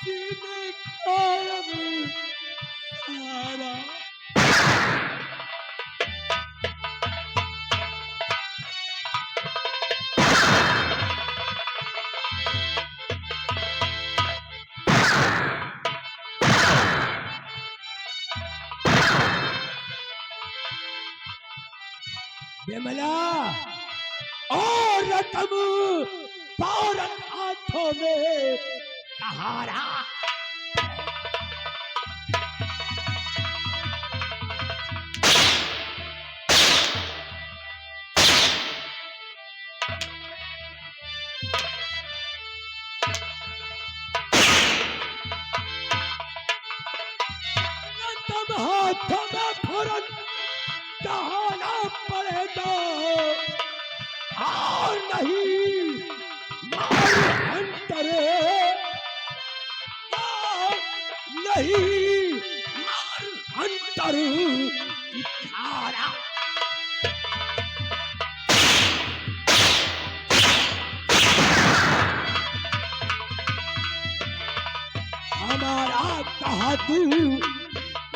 सीने कायम सारा विमला और रतम पौरन हाथों में सहारा रतम हाथों में फौरन सहारा पड़ेगा और नहीं मार अंतरे और नहीं मार अंतर धारा हमारा कहा तू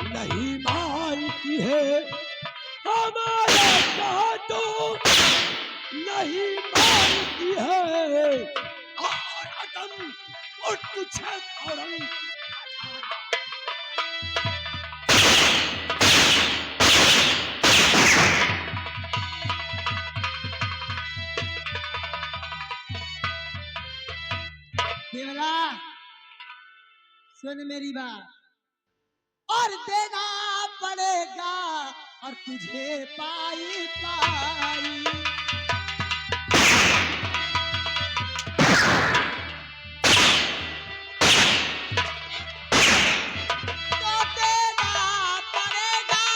नहीं मानती है हमारा कहा तू नहीं मानती है और अदम उठ कुछ औरंग विमला सुन मेरी बात और देना पड़ेगा और तुझे पाई पाई तो देना पड़ेगा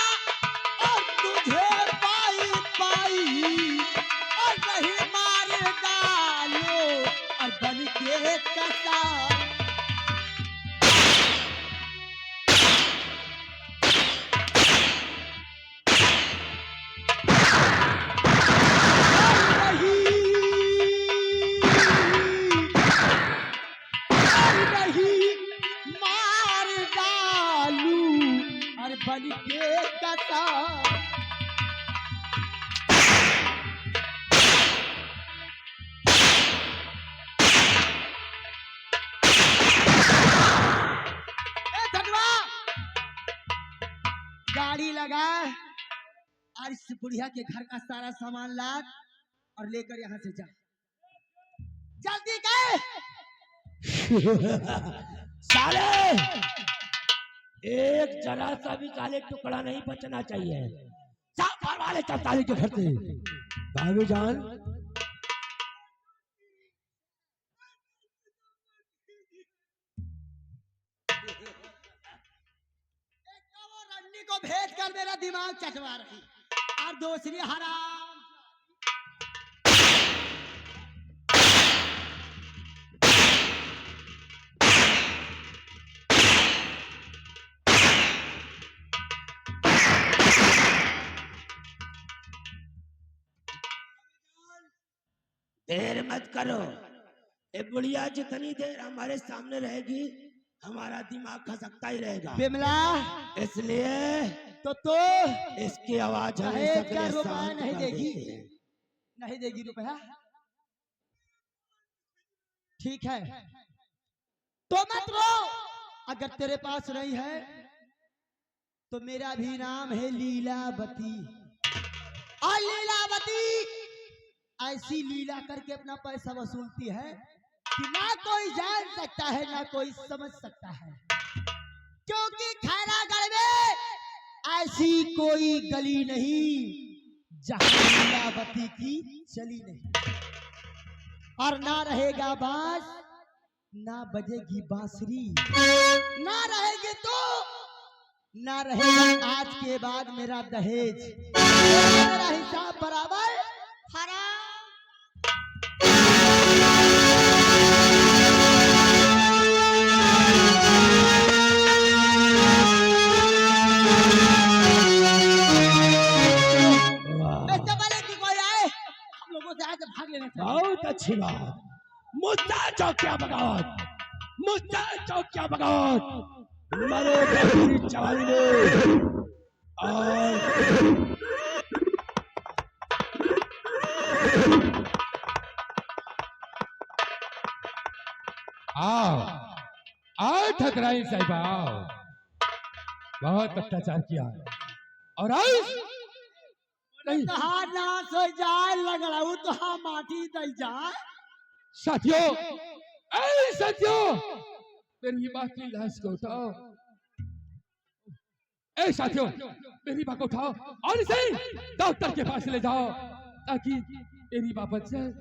और तुझे पाई पाई और नहीं मार डालो और बन के कसाई बन के कसा गाड़ी लगा और इस बुढ़िया के घर का सारा सामान लाद और लेकर यहाँ से जा जल्दी गए साले एक जरा सा भी साले टुकड़ा नहीं बचना चाहिए सब वाले चौताली के घर से भाभी जान रन्नी को भेज कर मेरा दिमाग चटवा रही और दूसरी हराम देर मत करो ये बुढ़िया जितनी देर हमारे सामने रहेगी हमारा दिमाग खसकता ही रहेगा विमला इसलिए तो इसकी आवाज का रुपया नहीं देगी रुपया ठीक है तो मत रो अगर तेरे पास नहीं है तो मेरा भी नाम है लीलावती और लीलावती ऐसी लीला करके अपना पैसा वसूलती है कि ना कोई जान सकता है ना कोई समझ सकता है क्योंकि खैरागढ़ में ऐसी कोई गली नहीं जहां लीलावती की चली नहीं और ना रहेगा बांस ना बजेगी बांसुरी ना रहेगी तो ना रहेगा आज के बाद मेरा दहेज मेरा हिसाब बराबर हराम बहुत अच्छी बात मुद्दा जो क्या बगावत मुझसे चौकिया बगौत मरे अपनी जवानी में। और आओ आओ ठकराई साहिबा आओ। बहुत अत्याचार किया और आज नहीं कहा ना सो जाए लग रहा हूँ तो हाँ माटी दे जाए। साथियों, ऐ साथियों, मेरी माँ की लाश को उठाओ। ऐ साथियों, मेरी माँ को उठाओ और इसे डॉक्टर के पास ले जाओ ताकि मेरी माँ बच जाए।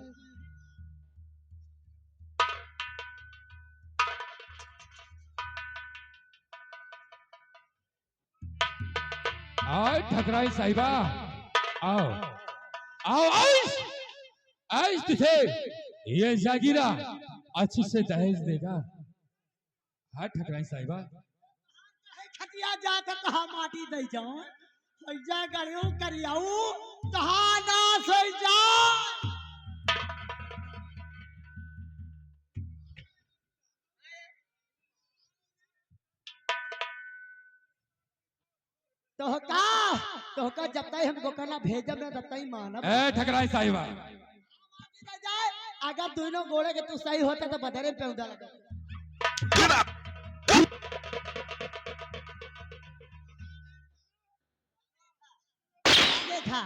आओ ठकराई साहिबा आओ आओ। आइश आइश तुझे ये जागीरा अच्छी से दहेज देगा। हाँ ठकराई साहिबा। खटिया जाकर कहा माटी दे जाओ। ऐसा करियो कहा ना सो जाए। तो का जब तक हमको करना भेजब ना तब तक मानब। ए ठकराई साहिबा अगर दोनों गोड़े के तू सही होता तो बदरे पे उड़ा लगा। देखा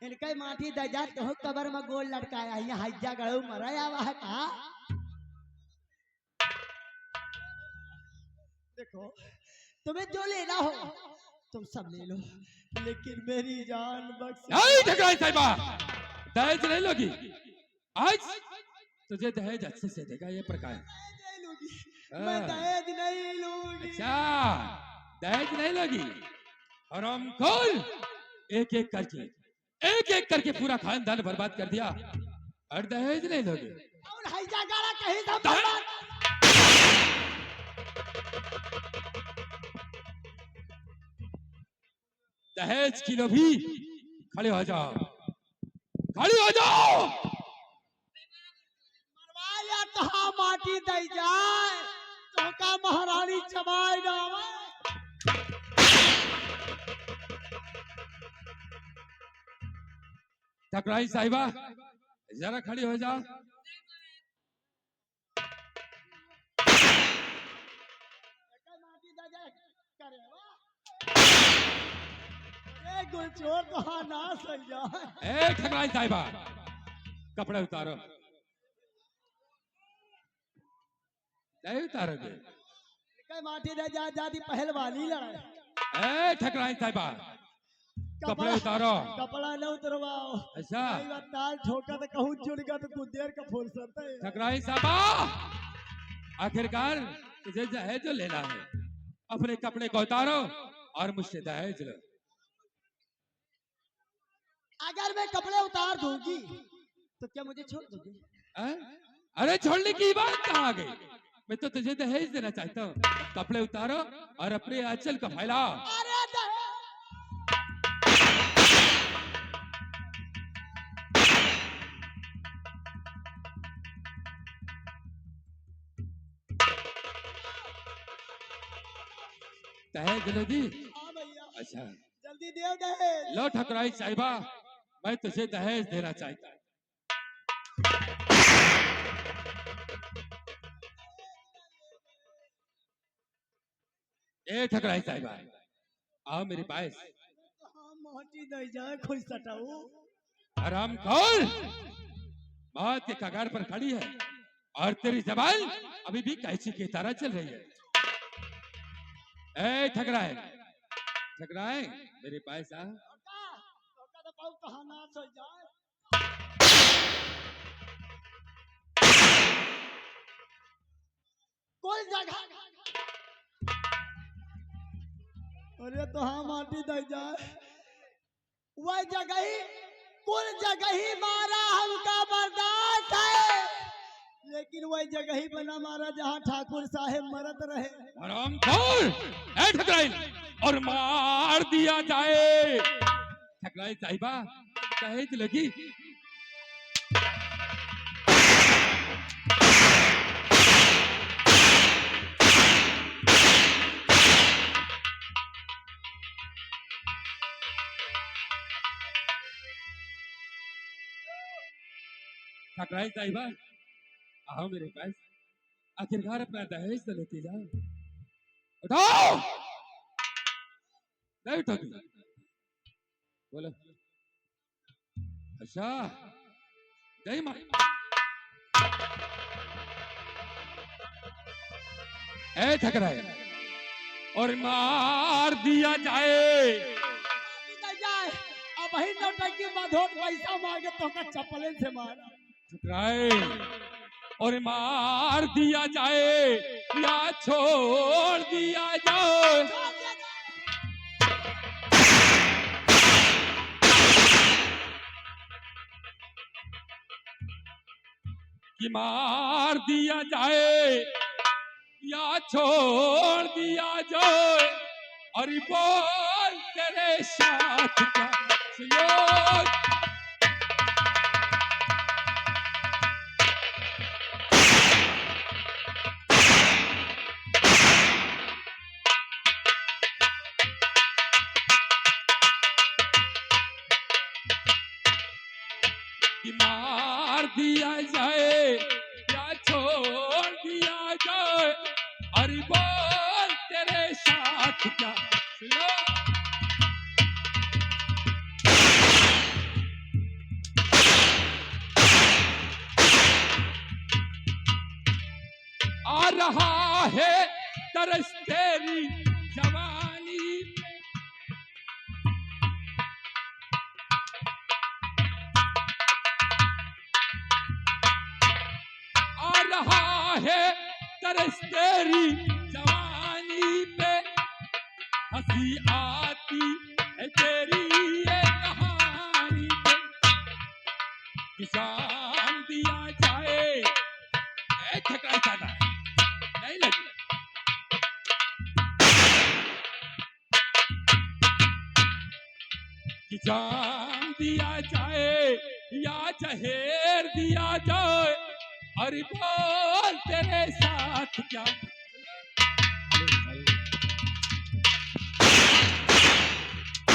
इनके माटी दजा तो कबर में गोल लटकाया यहाँ हज्जा गड़ू मराया हुआ है कहा। देखो तुम्हें जो लेना हो तुम सब ले लो लेकिन मेरी जान बख्श। नहीं ठकराई साहिबा, दहेज नहीं लोगी। आज तुझे दहेज अच्छे से देगा ये प्रकार। मैं दहेज नहीं लूंगी। अच्छा दहेज नहीं लोगी और हम खोल एक एक करके पूरा खानदान बर्बाद कर दिया और दहेज नहीं लोगे। और हैजा गाड़ा कहीं सब बर्बाद। दहेज की लो भी खड़े हो जाओ, खड़े हो जाओ। मरवाया कहा माटी दे जाए तो का महारानी चबाई डावे। ठकराई साहिबा जरा खड़ी हो जाओ। माटी दे जाए करे अरे गुलचोर कहा ना सही जाए। ए ठकराई साहिबा कपड़े उतारो। नहीं उतारोगे। माटी दे जा जाती पहलवानी लड़ाई। ए ठकराई साहिबा कपड़े उतारो। कपड़ा न उतरवाओ। अच्छा ताल ठोका तो कहूँ जुड़गा तो कुछ देर का फुर्सत है। ठकराई साहिबा आखिरकार तुझे दहेज जो लेना है अपने कपड़े को उतारो और मुझसे दहेज लो। अगर मैं कपड़े उतार दूंगी तो क्या मुझे छोड़ दोगी? अरे छोड़ने की बात कहाँ आ गई? मैं तो तुझे दहेज देना चाहता हूँ। कपड़े उतारो और अपने आंचल को फैलाओ। अरे दहेज लोगी? हाँ भैया। अच्छा जल्दी दे दहेज। लो ठकराई साहिबा मैं तुझे दहेज देना चाहता हूँ। ए ठकराई साहिबा आओ मेरे पास। हाँ माटी दे जाए खुश सटाऊ। आराम खोल मौत के कगार पर खड़ी है और तेरी जबान अभी भी कैंची की तरह चल रही है। ए ठकराए ठकराए मेरे पास आ। तो बहुत कहा ना सो जाए। कोई जगह अरे तो हाँ माटी दे जाए वह जगह ही कुल जगह ही मारा हमका बर्दाश्त है लेकिन वह जगह ही बना मारा जहाँ ठाकुर साहेब मरत रहे। आराम खोल ए ठकराई और मार दिया जाए। ठकराई साहिबा दहेज लगी। ठकराई साहिबा, आओ मेरे पास, आखिरकार अपना दहेज तो लेती जाओ। उठाओ, नहीं उठोगी? बोलो। अच्छा, नहीं मार, ऐ ठकराए और मार दिया जाए। जाए अब वही नौटंकी माधोट पैसा मांगे तो का चप्पले से मार ठकराए और मार दिया जाए या छोड़ दिया जाए। कि मार दिया जाए या छोड़ दिया जाए। अरे बोल तेरे साथ क्या सुनो। कि मार दिया जाए या छोड़ दिया जाए। अरे बोल तेरे साथ क्या सुनो। आ रहा है तरस तेरी जवानी पे। आ रहा है तरस तेरी जवानी पे। हंसी आती है तेरी ये कहानी पे। कि जान दिया जाए। ऐ ठकराई साहिबा, नहीं लगी? कि जान दिया जाए या जहर दिया जाए। अरे बोल तेरे साथ क्या।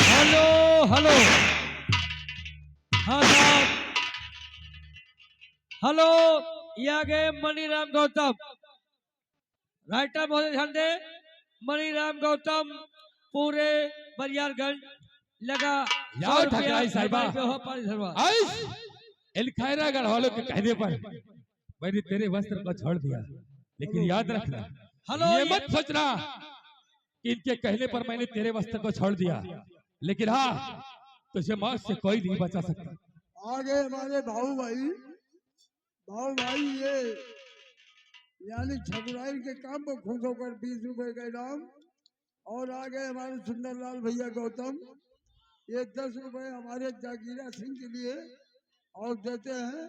हेलो हेलो, हाँ साहब, हेलो, ये आ गए मणिराम गौतम। राइटर महोदय ध्यान दे, मणिराम गौतम पूरे बरियारगंज लगा यार ठकराई साहिबा, धरवा। एलखायरा गढ़वालों के कहने पर मैंने तेरे वस्त्र को छोड़ दिया, लेकिन याद रखना, हेलो, ये मत सोचना कि इनके कहने पर मैंने तेरे वस्त्र को छोड़ दिया, लेकिन हाँ, तुझे मौत से कोई नहीं बचा सकता। आगे हमारे भाऊ भाई ये यानी ठकुराई के काम को खुश होकर 20 रुपए का इनाम। और आगे हमारे सुंदरलाल भैया गौतम, ये 10 रुपए हमारे जागीरा सिंह के लिए और देते हैं।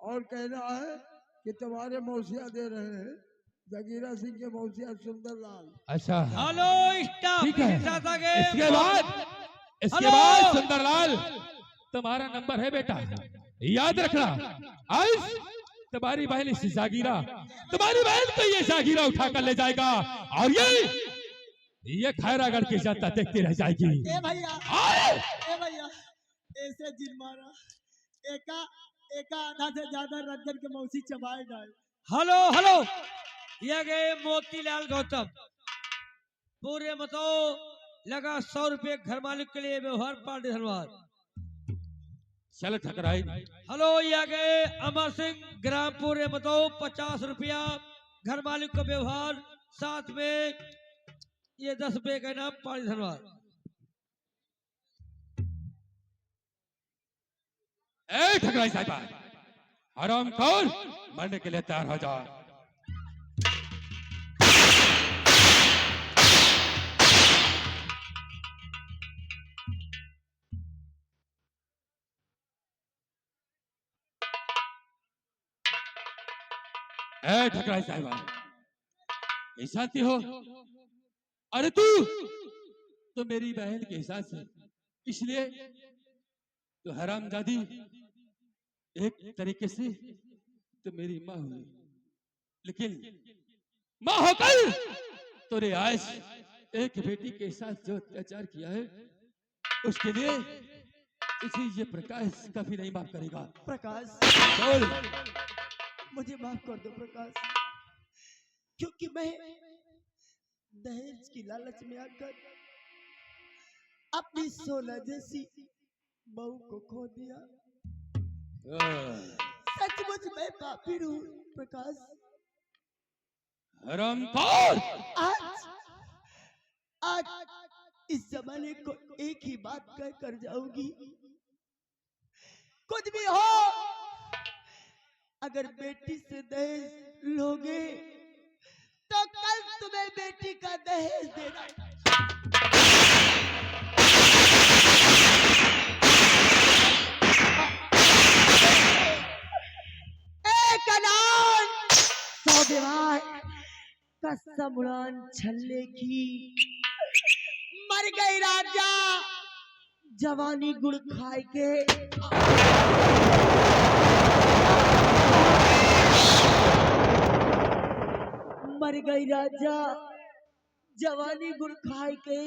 और कहना है कि तुम्हारे मौसिया दे रहे हैं, जागीरा सिंह के मौसिया सुंदरलाल। अच्छा, हेलो स्टाफ, ठीक है। इसके बाद सुंदरलाल, तुम्हारा नंबर है बेटा, याद रखना। आज तुम्हारी बहन इस जागीरा, तुम्हारी बहन को ये जागीरा उठा कर ले जाएगा और ये खैरागढ़ की जनता देखती रह जाएगी। ए भैया ऐसे जिन मारा एका आधा से ज्यादा रंजन के मौसी चबाए डाल। हेलो हेलो, ये गए मोतीलाल गौतम पूरे बताओ लगा 100 रुपए घर मालिक के लिए व्यवहार पार्टी धन्यवाद। चल ठकराई। हेलो, ये गए अमर सिंह ग्राम पूरे बताओ 50 रुपया घर मालिक को व्यवहार, साथ में ये 10 रुपए का इनाम पार्टी धन्यवाद। ए ठकराई साहिबा, हराम खोर, मरने के लिए तैयार हो जाओ। ए ठकराई साहिबा, ऐसा थी हो? अरे तू तो मेरी बहन के हिसाब से, इसलिए तो हरामजादी एक तरीके से तो मेरी माँ हुई, लेकिन माँ होकर तूने आज एक बेटी के साथ जो अत्याचार किया है, उसके लिए इसे ये प्रकाश कभी नहीं माफ करेगा। प्रकाश, बोल। मुझे माफ कर दो प्रकाश, क्योंकि मैं दहेज की लालच में आकर अपनी सोना जैसी बहू को खो दिया। सचमुच मैं पापी हूँ प्रकाश। हरामखोर। आज आज इस जमाने को एक ही बात कह कर जाऊंगी, कुछ भी हो, अगर बेटी से दहेज लोगे तो कल तुम्हें बेटी का दहेज देना। एक अनार सौदेवार कसम उड़ान छल्ले की, मर गई राजा जवानी गुड़ खाए के। मर गई राजा जवानी गुड़ खाए के,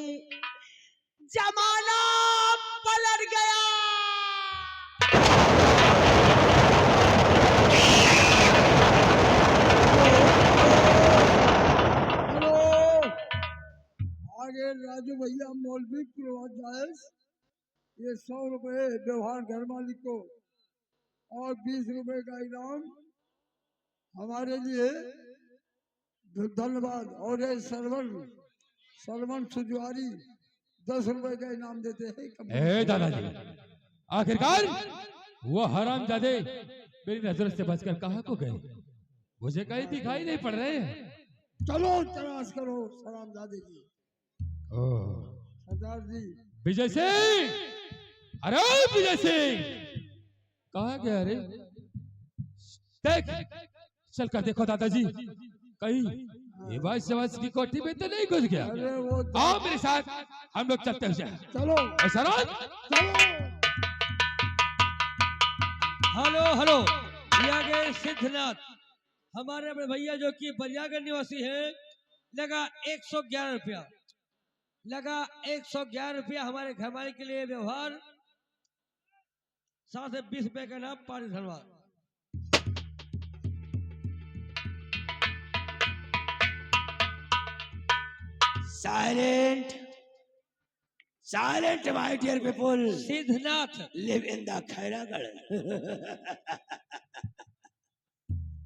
जमाना पलट गया। हेलो, आगे राजू भैया मौलवी जायज, ये 100 रुपए व्यवहार घर मालिक को और 20 रुपए का इनाम हमारे लिए धन्यवाद। और ये सरवन सुजवारी 10 रुपए का इनाम देते हैं। ए दादाजी, आखिरकार वो हरामजादे मेरी नजर से बचकर कहाँ को गए? मुझे कहीं दिखाई नहीं पड़ रहे हैं। चलो तलाश करो सलामजादे की। सरदार जी विजय सिंह, अरे विजय सिंह कहाँ गया? अरे देख, चल कर देखो दादाजी, कहीं ये बादशाह की कोठी में तो नहीं घुस गया। अरे वो आओ मेरे साथ, हम लोग चलते हैं। चलो सराज, चलो। हेलो हेलो, ये आ गए सिद्धनाथ, हमारे अपने भैया जो कि बरियागंज निवासी है। लगा 111 रुपया, लगा 111 रुपया हमारे घर वाले के लिए व्यवहार, साथ में 20 रुपए का नाम पानी धन्यवाद। Silent, silent my dear people, Siddhanath, live in the Khairagarh.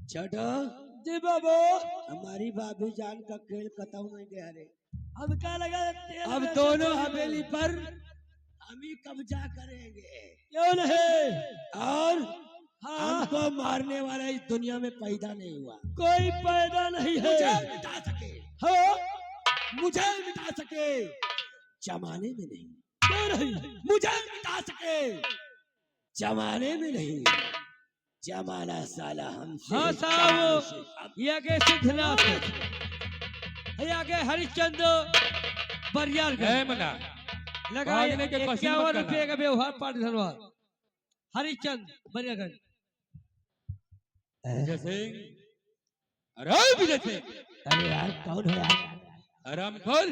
छोटो जी बाबू, हमारी भाभी जान का खेल खत्म नहीं गया रे। अब क्या लगा? अब दोनों हवेली पर हम ही कब्जा करेंगे। क्यों नहीं? और हाँ, हमको मारने वाला इस दुनिया में पैदा नहीं हुआ। कोई पैदा नहीं है। मुझे मिटा सके, हाँ, मुझे मिटा सके, जमाने में नहीं। क्यों नहीं? मुझे मिटा सके, जमाने में नहीं। जमाना साला हमसे, हाँ जमाने से साहब, अब ये आ गए सिद्धनाथ, ये आ गए हरिश्चंद्र बरियारगंज। मना लगा भागने के कोशिश मत 51 करना। रुपये का व्यवहार पानी धन्यवाद। हरिश्चंद्र बरियारगंज। विजय सिंह, अरे विजय सिंह, अरे यार कौन है यार? हरामखोर,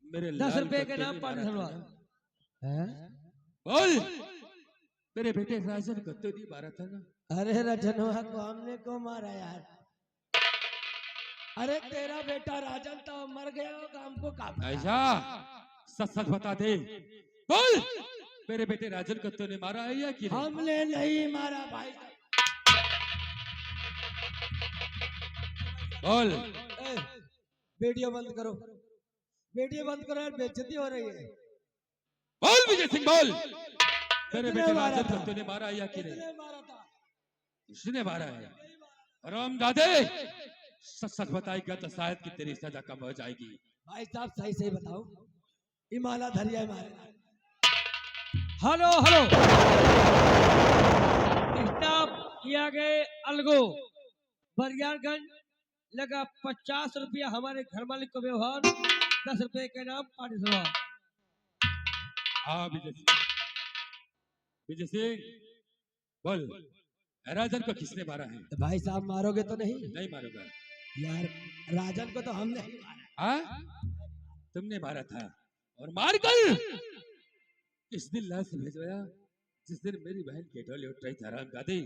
मेरे 10 लाल रुपए के कुत्ते नाम ने पानी मारा धन्यवाद। हैं? बोल, मेरे बेटे राजन को तो नहीं मारा था ना? अरे रजनवा को हमने को मारा यार। अरे तेरा बेटा राजन तो मर गया होगा, हमको का पता? ऐसा सच सच बता दे। बोल, मेरे बेटे राजन को तूने मारा है या कि नहीं? हमने नहीं मारा भाई। बोल, वीडियो बंद करो, वीडियो बंद करो यार, बेइज्जती हो रही है। बोल विजय सिंह, बोल, मेरे किसने बेटे मारा राजन को था? तूने मारा है या कि नहीं? किसने मारा था? किसने मारा है? हरामजादे, सच सच बताएगा तो शायद कि तेरी सजा कम हो जाएगी। भाई साहब सही सही बताओ, इमाला धरिया मारे। हेलो हेलो, स्टाफ, ये आ गए अलगो बरियारगंज। लगा 50 रुपया हमारे घर मालिक को व्यवहार, 10 रुपए का नाम पानी धन्यवाद। हाँ विजय सिंह, विजय सिंह, बोल, राजन को किसने मारा है? तो भाई साहब मारोगे तो नहीं? नहीं मारूंगा। यार राजन को तो हमने ही मारा। हाँ, तुमने मारा था और मार कर किस दिन लाश भेजवाया, जिस दिन मेरी बहन की डोली उठ रही थी हरामजादी।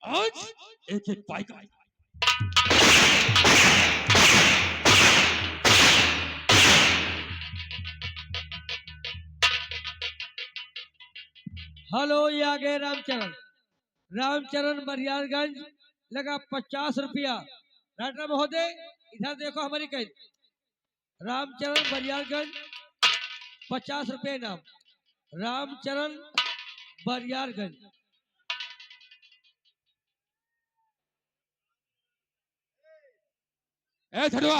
आज एक एक पाई का हेलो, ये आ गए रामचरण। रामचरण बरियारगंज लगा 50 रुपया। राठा महोदय इधर देखो हमारी कैद। रामचरण बरियारगंज 50 रुपये इनाम। रामचरण बरियारगंज। ए छड़वा,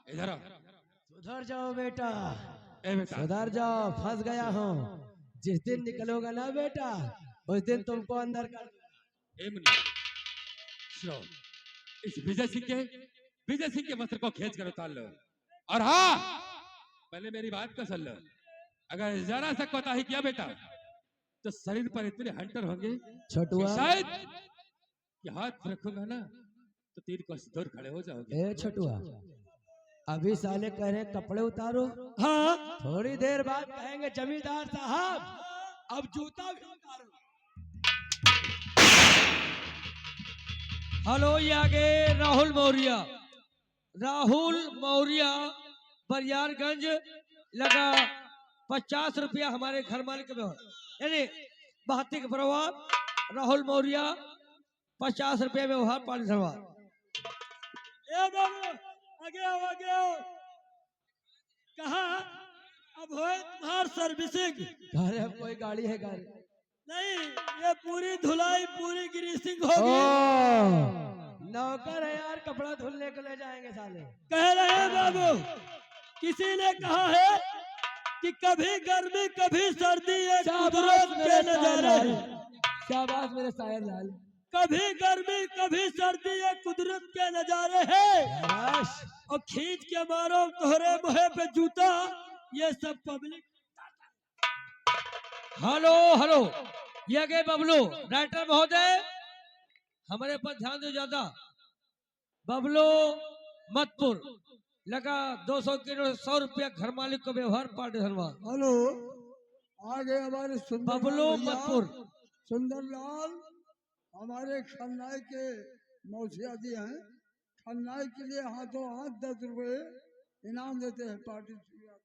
इधर आ। सुधर जाओ बेटा, ए बेटा, सुधर जाओ, फंस गया हूँ। जिस दिन निकलोगा ना बेटा, उस दिन तुमको अंदर कर। ए मुन्नी, सुनो, इस विजय सिंह के वस्त्र को खींच कर उतार लो। और हाँ, पहले मेरी बात को सुन लो। अगर जरा सा कोताही किया बेटा, तो शरीर पर इतने हंटर होंगे कि छोटुआ, शायद कि हाथ रखूंगा ना तो तीर को दूर खड़े हो जाओगे। ए छोटुआ, अभी साले कह रहे हैं कपड़े उतारो। हाँ, थोड़ी देर बाद कहेंगे जमींदार साहब अब जूता भी उतारो। हेलो, ये आ गए राहुल मौर्य। राहुल मौर्य बरियारगंज लगा 50 रुपया हमारे घर मालिक में, यानी बहत्ती के प्रभाव। राहुल मौर्य 50 रुपये व्यवहार पानी धरवार। आगे आओ, आगे आओ। कहा अब हो तुम्हार सर्विसिंग? घर है, कोई गाड़ी है घर? नहीं, ये पूरी धुलाई, पूरी ग्रीसिंग ओ, होगी। नौकर है यार, कपड़ा धुलने को ले जाएंगे साले। कह रहे हैं बाबू, किसी ने कहा है कि कभी गर्मी कभी सर्दी, ये कुदरत के नजारे हैं। शाबाश मेरे सायर लाल। कभी गर्मी कभी सर्दी, ये कुदरत के नजारे हैं। शाबाश। और खींच के मारो तोहरे मुहे पे जूता, ये सब पब्लिक। हेलो हेलो, ये गए बबलू। राइटर महोदय हमारे पर ध्यान दो ज्यादा। बबलू मतपुर लगा 200 किलो 100 रुपया घर मालिक को व्यवहार पार्टी धन्यवाद। हेलो, आगे हमारे बबलू मतपुर। सुंदरलाल हमारे खन्नाई के मौसियादी हैं। खन्नाई के लिए हाथों हाथ 10 रुपए इनाम देते हैं पार्टी शुरुआत।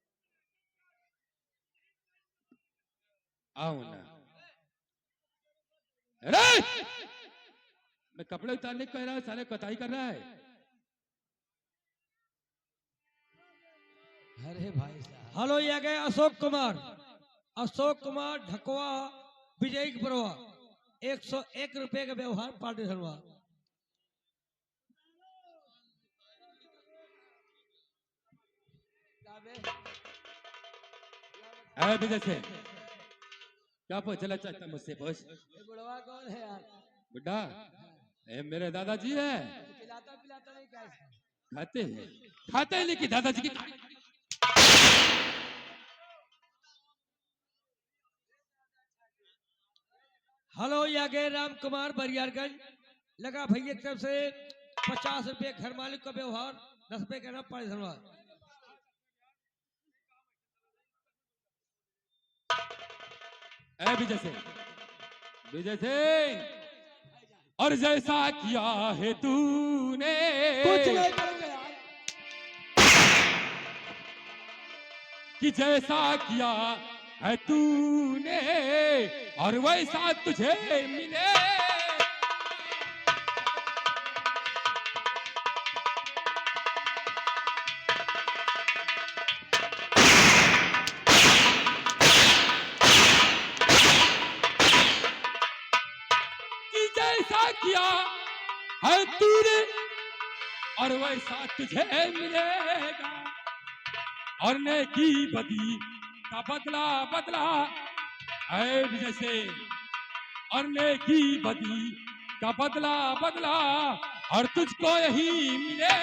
आओ ना। अरे मैं कपड़े उतारने को कह रहा हूँ, साले कोताही कर रहा है। अरे भाई साहब, हेलो, ये गए अशोक कुमार। अशोक कुमार ढकवा विजय परवा 101 रुपये का व्यवहार पार्टी धन्यवाद। अरे विजय से क्या पूछना चाहता मुझसे? पूछ। ये बुढ़वा कौन है यार? बुड्ढा ये मेरे दादाजी है। पिलाता पिलाता नहीं क्या इसको? खाते हैं लेकिन दादाजी की। हेलो, ये गए राम कुमार बरियारगंज लगा भैया की तरफ से 50 रुपये घर मालिक का व्यवहार 10 रुपये का नाम पार्टी धन्यवाद। विजय सिंह, और जैसा किया है तूने, कुछ नहीं करोगे यार। कि जैसा किया है तूने और वैसा तुझे मिले। कि जैसा किया है तूने और वैसा तुझे मिलेगा। और नेकी बदी का बदला बदला है विजय से। और नेकी बदी का बदला बदला और तुझको यही मिले।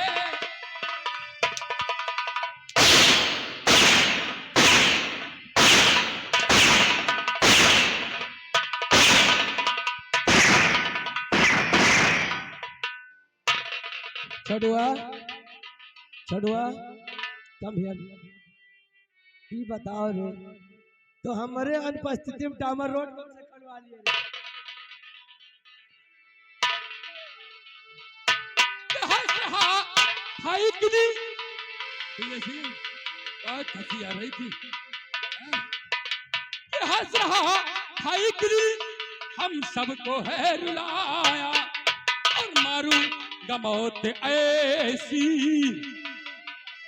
छड़ुआ, छड़ुआ, कम हियर। ये बताओ रे, तो हमारे अनुपस्थिति में डामर रोड कौन से खनवा लिए रे? हाई किदी ये सी बहुत हंसी आ रही थी। ये हंस रहा हाई किदी हम सबको है रुलाया और मारू गमौत ऐसी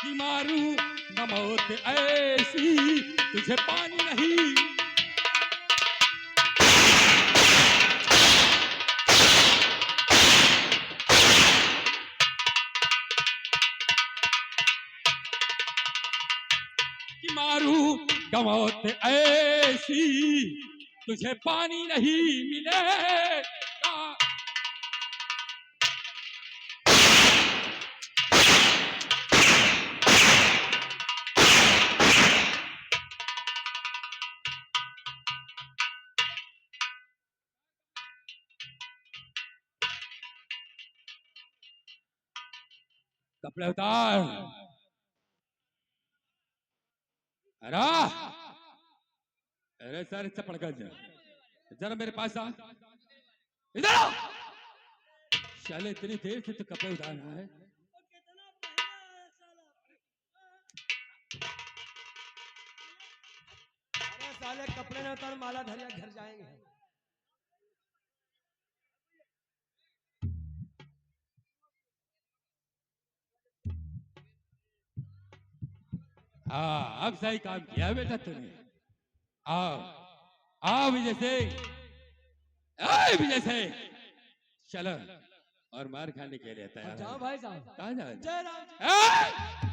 कि मारू गमौत ऐसी तुझे पानी नहीं। कि मारू गमौत ऐसी तुझे पानी नहीं मिलेगा। कपड़े उतार। अरे अरे सर चपड़ गज जरा मेरे पास आ। इधर आओ। चले इतनी देर से तो कपड़े उतारना है। अरे साले कपड़े न उतार माला धरिया घर जाएंगे। हाँ अब सही काम किया बेटा तूने। आओ आओ विजय सिंह। आओ विजय सिंह चलो और मार खाने के लिए तैयार जाओ है। भाई साहब। कहाँ जाओ? जय राम जी।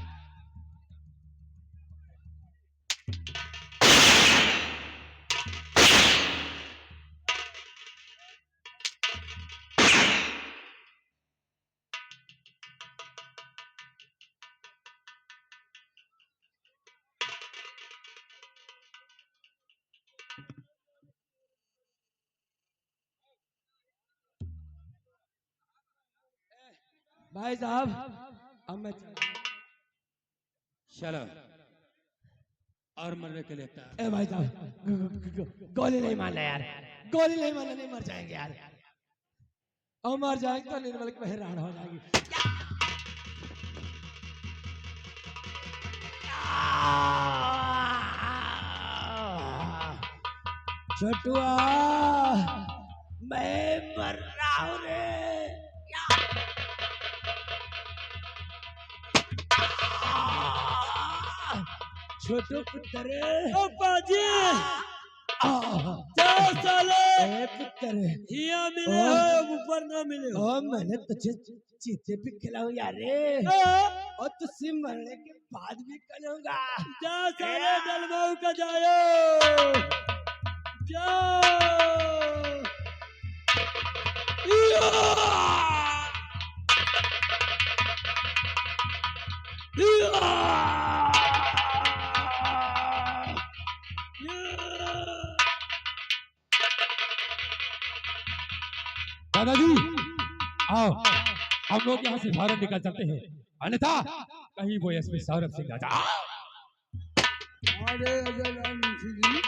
भाई साहब अब मैं चलो और मरने के लिए तैयार। ए भाई साहब गोली नहीं मारना यार। गोली नहीं मारना, नहीं मर जाएंगे यार। और मर जाएंगे तो निर्मल की हैरान हो जाएगी। छोटुआ मैं मर रहा हूँ रे। छोटू पुत्र बाजी साले पुत्र हिया मिले हो ऊपर ना मिले हो। ओ मैंने तुझे चीते भी खिलाऊं यार रे। और तुझसे मरने के बाद भी खिलाऊंगा। जा साले डलवाऊ का जायो जाओ। दादाजी आओ हम लोग यहाँ से बाहर निकल चलते हैं, अन्यथा कहीं वो एसपी सौरभ सिंह राजा। अरे अजय लाल मुंशी जी,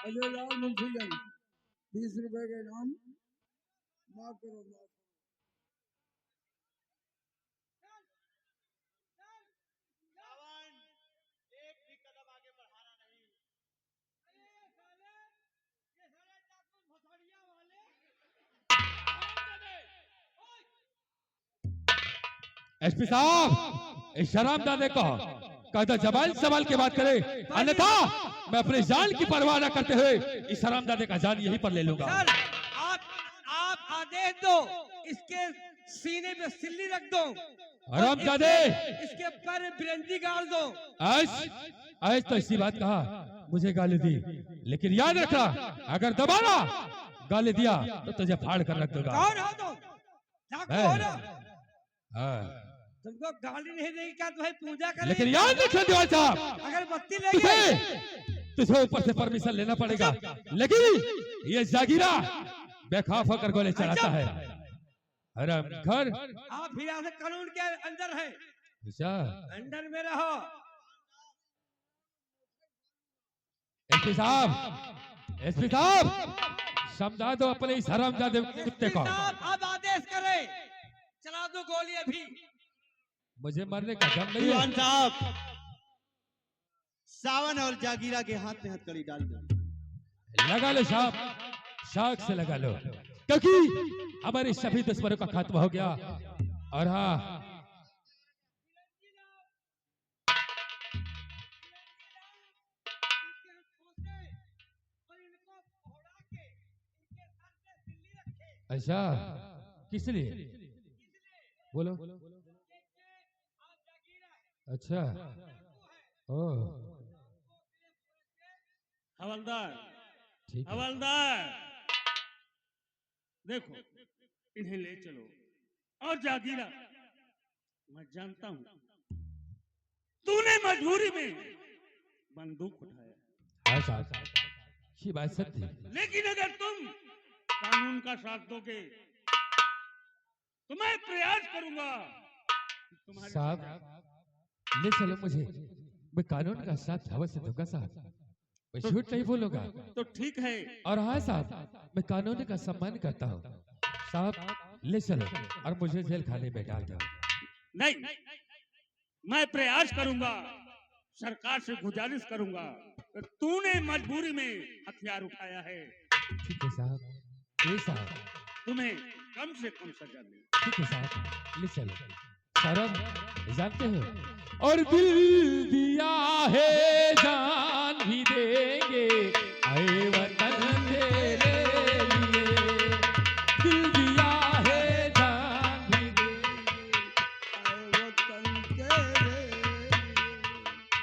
अजय लाल मुंशी जी, 20 रुपए का इनाम माफ करो, माफ। एसपी साहब इस शरामजादे को कहता जबान सवाल की बात करे, अन्यथा मैं अपने जान की परवाह न करते हुए इस शरामजादे का जान यहीं पर ले लूंगा। सर आप आदेश दो, इसके सीने पे सिल्ली रख दो। हरामजादे इसके पैर में बिरंजी गाड़ दो। आज तो इसी बात कहा मुझे गाली दी, लेकिन याद रखना अगर दोबारा गाली दिया तो तुझे फाड़ कर रख दूंगा। कौन हो तुम? डाकू हो ना? हाँ। तुमको गाली नहीं देगी क्या? तुम्हारी पूजा करेगी। लेकिन याद रखना दीवान साहब, अगर बत्ती ले गए तुझे ऊपर से परमिशन लेना पड़ेगा, लेकिन ये जागीरा बेखौफ होकर गोली चलाता है। हराम घर आप भी यहाँ से कानून के अंदर है, अच्छा अंदर में रहो। एसपी साहब समझा दो अपने इस हरामजादे कुत्ते को। साहब अब आदेश करें, चला दो गोली अभी। मुझे मरने का दम नहीं दीवान है। साहब, सावन और जागीरा के हाथ में हथकड़ी डाल दो। लगा लो साहब, शौक से लगा लो, क्योंकि हमारे सभी दुश्मनों का खात्मा हो गया। और हाँ, अच्छा किस लिए बोलो? अच्छा ओ हवलदार, ठीक है। हवलदार, देखो इन्हें ले चलो। और जागीरा, मैं जानता हूं तूने मजबूरी में बंदूक उठाया, हाँ साहब, ये बात सत्य है। लेकिन अगर तुम कानून का साथ दोगे तो मैं प्रयास करूंगा कि तुम्हारे साहब ले चलो मुझे, मैं कानून का साथ अवश्य दूंगा साहब, मैं झूठ नहीं बोलूंगा। तो ठीक है। और हाँ साहब, मैं कानून का सम्मान करता हूँ साहब, ले चलो और मुझे जेल खाने में डाल दो। नहीं, मैं प्रयास करूंगा, सरकार से गुजारिश करूंगा। तूने मजबूरी में हथियार उठाया है, ठीक है साहब, ये साहब तुम्हें कम से कम सजा मिले। ठीक है साहब, ले चलो। साहब जानते हो, और दिल दिया है जान भी देंगे आए वतन तेरे लिए, दिल दिया है जान भी देंगे वतन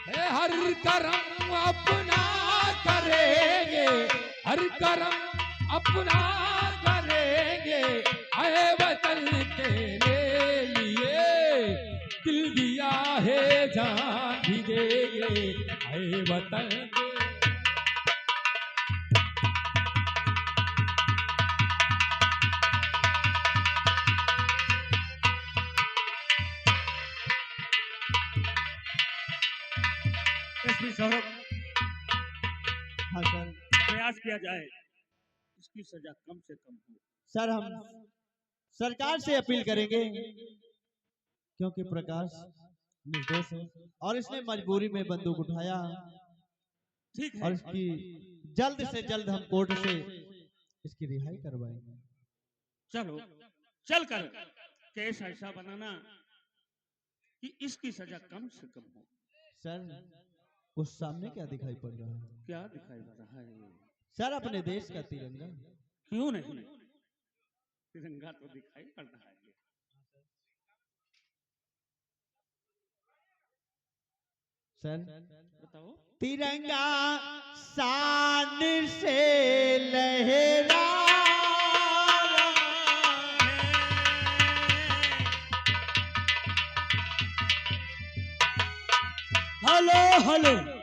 तेरे हर करम अपना करेंगे, हर करम अपना करेंगे आए वतन तेरे लिए, दिल दिया है जान भी देंगे आए वतन। एसपी साहब, हाँ सर। प्रयास किया जाए इसकी सजा कम से कम हो। सर हम सरकार से अपील करेंगे, क्योंकि प्रकाश निर्दोष है और इसने मजबूरी में बंदूक उठाया, ठीक है। और इसकी जल्द से जल्द हम कोर्ट से इसकी रिहाई करवाएंगे। चलो चल कर केस ऐसा बनाना कि इसकी सजा कम से कम हो। सर उस सामने क्या दिखाई पड़ रहा है? क्या दिखाई दे रहा है? सर अपने देश का तिरंगा। क्यों नहीं, तिरंगा तो दिखाई पड़ रहा है। सर बताओ। तिरंगा शान से लहरा हेलो हेलो